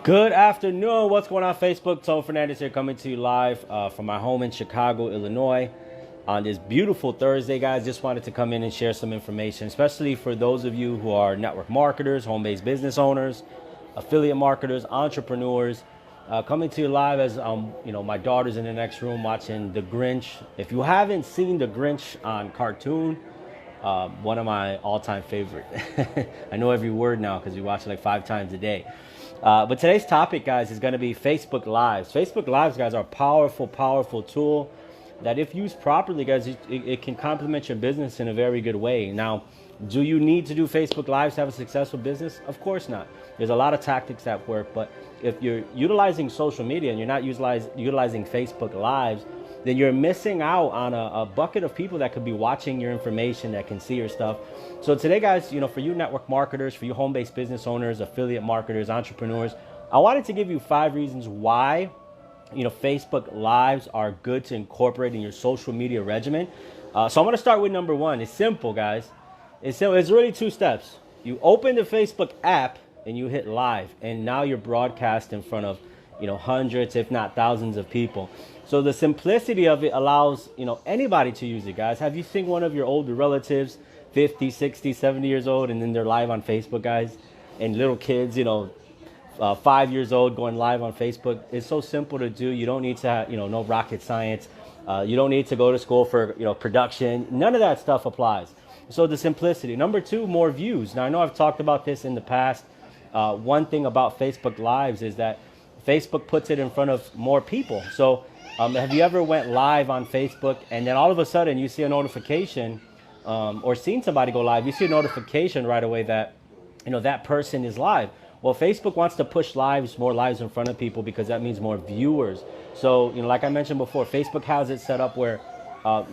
Good afternoon. What's going on, Facebook? Tone Fernandez here, coming to you live from my home in Chicago, Illinois, on this beautiful Thursday, guys. Just wanted to come in and share some information, especially for those of you who are network marketers, home-based business owners, affiliate marketers, entrepreneurs. Coming to you live as my daughter's in the next room watching The Grinch. If you haven't seen The Grinch on cartoon, one of my all-time favorite. I know every word now because we watch it like 5 times a day. But today's topic, guys, is going to be Facebook Lives. Facebook Lives, guys, are a powerful, powerful tool that if used properly, guys, it can complement your business in a very good way. Now, do you need to do Facebook Lives to have a successful business? Of course not. There's a lot of tactics that work, but if you're utilizing social media and you're not utilizing Facebook Lives, then you're missing out on a bucket of people that could be watching your information, that can see your stuff. So today, guys, for you network marketers, for you home-based business owners, affiliate marketers, entrepreneurs, I wanted to give you 5 reasons why Facebook Lives are good to incorporate in your social media regimen. So I'm going to start with number 1. It's simple, guys. It's really 2 steps. You open the Facebook app and you hit live, and now you're broadcast in front of hundreds, if not thousands of people. So the simplicity of it allows anybody to use it, guys. Have you seen one of your older relatives, 50, 60, 70 years old, and then they're live on Facebook, guys? And little kids, 5 years old going live on Facebook. It's so simple to do. You don't need to have, no rocket science. You don't need to go to school for, production. None of that stuff applies. So the simplicity. Number 2, more views. Now, I know I've talked about this in the past. One thing about Facebook Lives is that Facebook puts it in front of more people. So have you ever went live on Facebook and then all of a sudden you see a notification or seen somebody go live, you see a notification right away that, that person is live. Well, Facebook wants to push more lives in front of people because that means more viewers. So, like I mentioned before, Facebook has it set up where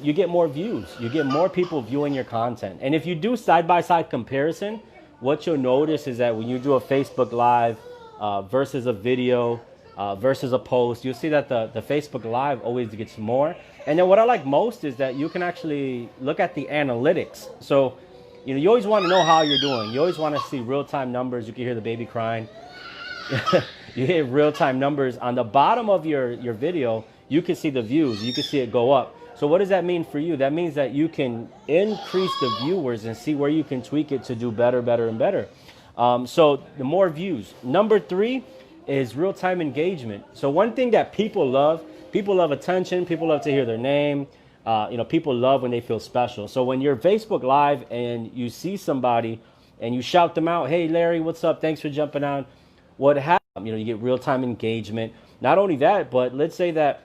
you get more views. You get more people viewing your content. And if you do side-by-side comparison, what you'll notice is that when you do a Facebook Live versus a video, versus a post, you'll see that the Facebook Live always gets more. And then what I like most is that you can actually look at the analytics. So, you always want to know how you're doing. You always want to see real-time numbers. You can hear the baby crying. You hear real-time numbers. On the bottom of your video, you can see the views. You can see it go up. So what does that mean for you? That means that you can increase the viewers and see where you can tweak it to do better, better, and better. So the more views. Number 3 is real-time engagement. So one thing that people love attention. People love to hear their name. People love when they feel special. So when you're Facebook Live and you see somebody and you shout them out, "Hey, Larry, what's up? Thanks for jumping on." What happens? You get real-time engagement. Not only that, but let's say that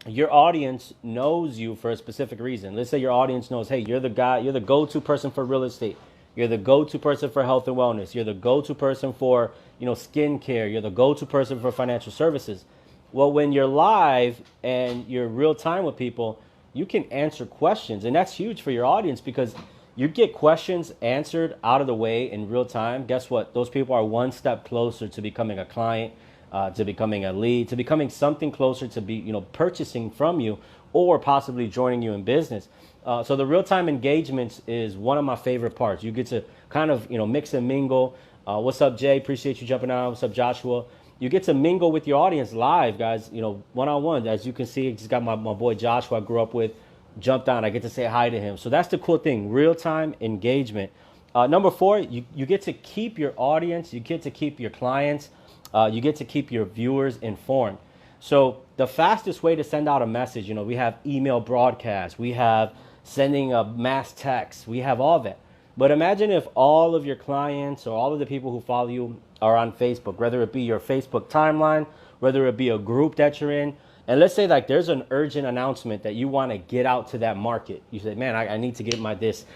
your audience knows you for a specific reason. Let's say your audience knows, hey, you're the guy, you're the go-to person for real estate. You're the go-to person for health and wellness. You're the go-to person for, skincare. You're the go-to person for financial services. Well, when you're live and you're real time with people, you can answer questions. And that's huge for your audience because you get questions answered out of the way in real time. Guess what? Those people are one step closer to becoming a client, to becoming a lead, to becoming something closer to be, purchasing from you or possibly joining you in business. So the real-time engagements is one of my favorite parts. You get to kind of, mix and mingle. What's up, Jay? Appreciate you jumping on. What's up, Joshua? You get to mingle with your audience live, guys, one-on-one. As you can see, I just got my boy Joshua I grew up with, jumped on. I get to say hi to him. So that's the cool thing, real-time engagement. Number 4, you get to keep your audience. You get to keep your clients. You get to keep your viewers informed. So the fastest way to send out a message, we have email broadcasts, we have sending a mass text, we have all that. But imagine if all of your clients or all of the people who follow you are on Facebook, whether it be your Facebook timeline, whether it be a group that you're in. And let's say like there's an urgent announcement that you want to get out to that market. You say, man, I need to get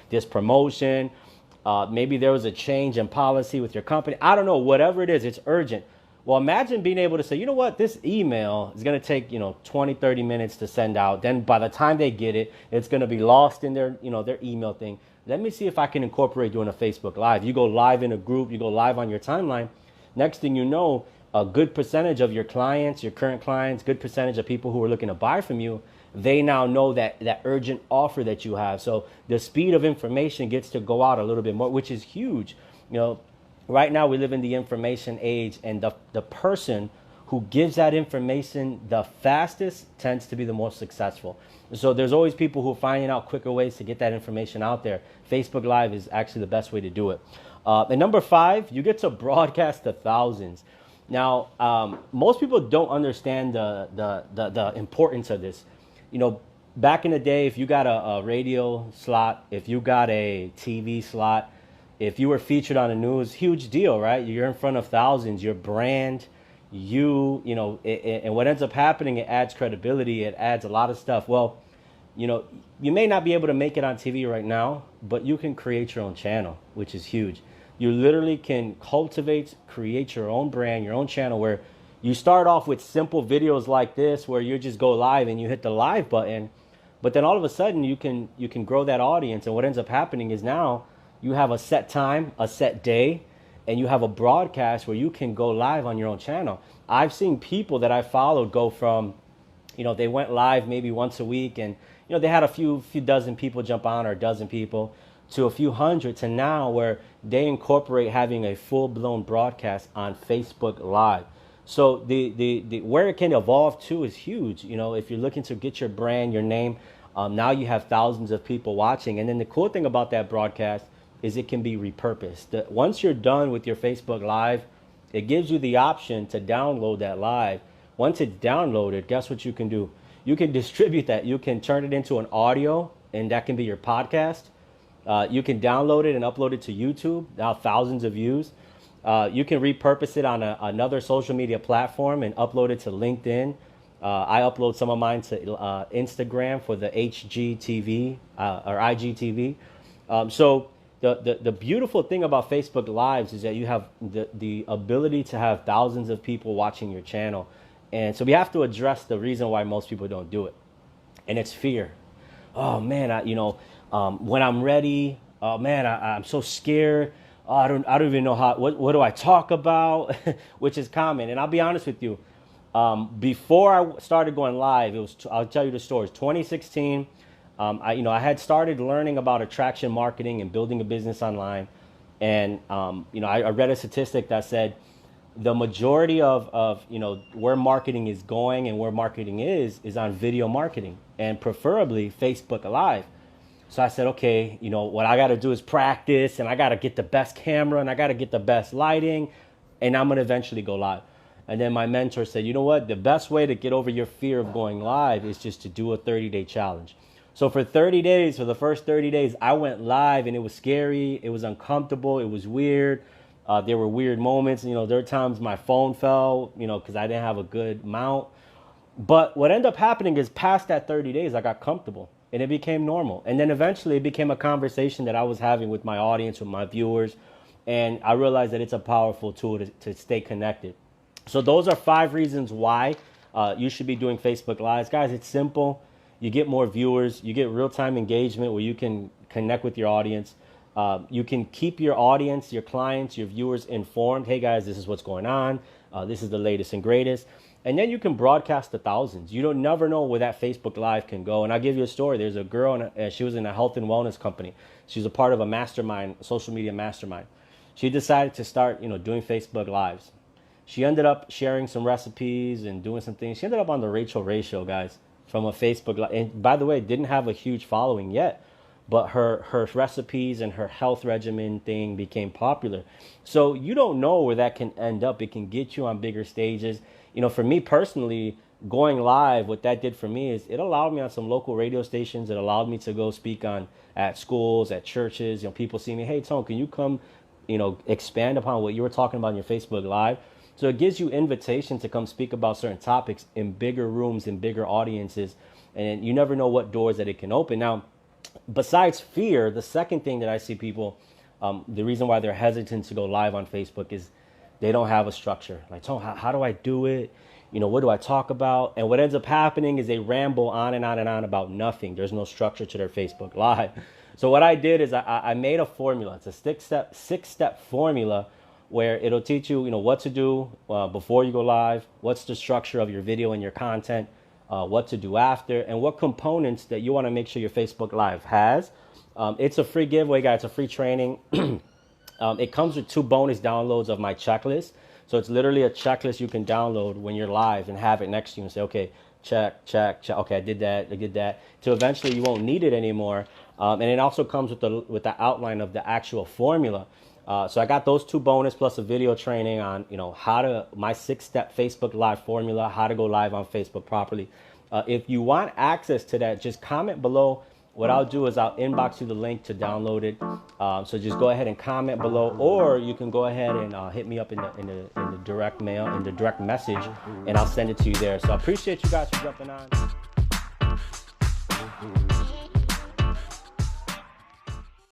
this promotion. Maybe there was a change in policy with your company. I don't know, whatever it is, it's urgent. Well, imagine being able to say, you know what, this email is going to take, 20, 30 minutes to send out. Then by the time they get it, it's going to be lost in their, their email thing. Let me see if I can incorporate doing a Facebook Live. You go live in a group, you go live on your timeline. Next thing you know, a good percentage of your clients, your current clients, good percentage of people who are looking to buy from you, they now know that urgent offer that you have. So the speed of information gets to go out a little bit more, which is huge. right now we live in the information age, and the person who gives that information the fastest tends to be the most successful. So there's always people who are finding out quicker ways to get that information out there. Facebook Live is actually the best way to do it. And number 5, you get to broadcast to thousands. Now, most people don't understand the importance of this. You know, back in the day, if you got a radio slot, if you got a TV slot, if you were featured on the news, huge deal, right? You're in front of thousands, your brand, and what ends up happening, it adds credibility, it adds a lot of stuff. Well, you may not be able to make it on TV right now, but you can create your own channel, which is huge. You literally can create your own brand, your own channel, where you start off with simple videos like this, where you just go live and you hit the live button, but then all of a sudden you can grow that audience. And what ends up happening is now you have a set time, a set day, and you have a broadcast where you can go live on your own channel. I've seen people that I followed go from, they went live maybe once a week, and they had a few dozen people jump on, or a dozen people, to a few hundred, to now where they incorporate having a full-blown broadcast on Facebook Live. So the where it can evolve to is huge. If you're looking to get your brand, your name, now you have thousands of people watching. And then the cool thing about that broadcast is it can be repurposed. Once you're done with your Facebook Live, it gives you the option to download that live. Once it's downloaded, guess what you can do? You can distribute that. You can turn it into an audio, and that can be your podcast. You can download it and upload it to YouTube, now thousands of views. You can repurpose it on another social media platform and upload it to LinkedIn. I upload some of mine to Instagram for the HGTV or IGTV. So the beautiful thing about Facebook Lives is that you have the ability to have thousands of people watching your channel. And so we have to address the reason why most people don't do it. And it's fear. Oh man, when I'm ready, oh man, I'm so scared. Oh, I don't even know what do I talk about, which is common. And I'll be honest with you. Before I started going live, I'll tell you the story. 2016. I had started learning about attraction marketing and building a business online. And, I read a statistic that said the majority of where marketing is going and where marketing is on video marketing, and preferably Facebook Live. So I said, okay, what I got to do is practice, and I got to get the best camera, and I got to get the best lighting, and I'm going to eventually go live. And then my mentor said, you know what? The best way to get over your fear of going live is just to do a 30-day challenge. So for 30 days, for the first 30 days, I went live, and it was scary. It was uncomfortable. It was weird. There were weird moments. There were times my phone fell, because I didn't have a good mount. But what ended up happening is past that 30 days, I got comfortable, and it became normal. And then eventually it became a conversation that I was having with my audience, with my viewers. And I realized that it's a powerful tool to stay connected. So those are 5 reasons why you should be doing Facebook Lives. Guys, it's simple. You get more viewers. You get real-time engagement where you can connect with your audience. You can keep your audience, your clients, your viewers informed. Hey, guys, this is what's going on. This is the latest and greatest. And then you can broadcast to thousands. You don't never know where that Facebook Live can go. And I'll give you a story. There's a girl, she was in a health and wellness company. She was a part of a mastermind, social media mastermind. She decided to start, doing Facebook Lives. She ended up sharing some recipes and doing some things. She ended up on the Rachel Ray Show, guys, from a Facebook Live. And by the way, didn't have a huge following yet, but her recipes and her health regimen thing became popular. So you don't know where that can end up. It can get you on bigger stages. For me personally, going live, what that did for me is it allowed me on some local radio stations. It allowed me to go speak at schools, at churches. People see me, hey, Tone, can you come, expand upon what you were talking about in your Facebook Live? So it gives you invitation to come speak about certain topics in bigger rooms, in bigger audiences. And you never know what doors that it can open. Now, besides fear, the second thing that I see people, the reason why they're hesitant to go live on Facebook is they don't have a structure. Like, Tone, how do I do it? What do I talk about? And what ends up happening is they ramble on and on and on about nothing. There's no structure to their Facebook Live. So what I did is I made a formula. It's a six-step formula where it'll teach you, what to do before you go live, what's the structure of your video and your content, what to do after, and what components that you want to make sure your Facebook Live has. It's a free giveaway, guys. It's a free training. It comes with 2 bonus downloads of my checklist. So it's literally a checklist you can download when you're live and have it next to you and say, okay, check, check, check. Okay, I did that. So eventually you won't need it anymore. And it also comes with the outline of the actual formula. So I got those 2 bonus plus a video training on, my 6-step Facebook Live formula, how to go live on Facebook properly. If you want access to that, just comment below. What I'll do is I'll inbox you the link to download it. So just go ahead and comment below, or you can go ahead and hit me up in the direct mail, in the direct message, and I'll send it to you there. So I appreciate you guys for jumping on.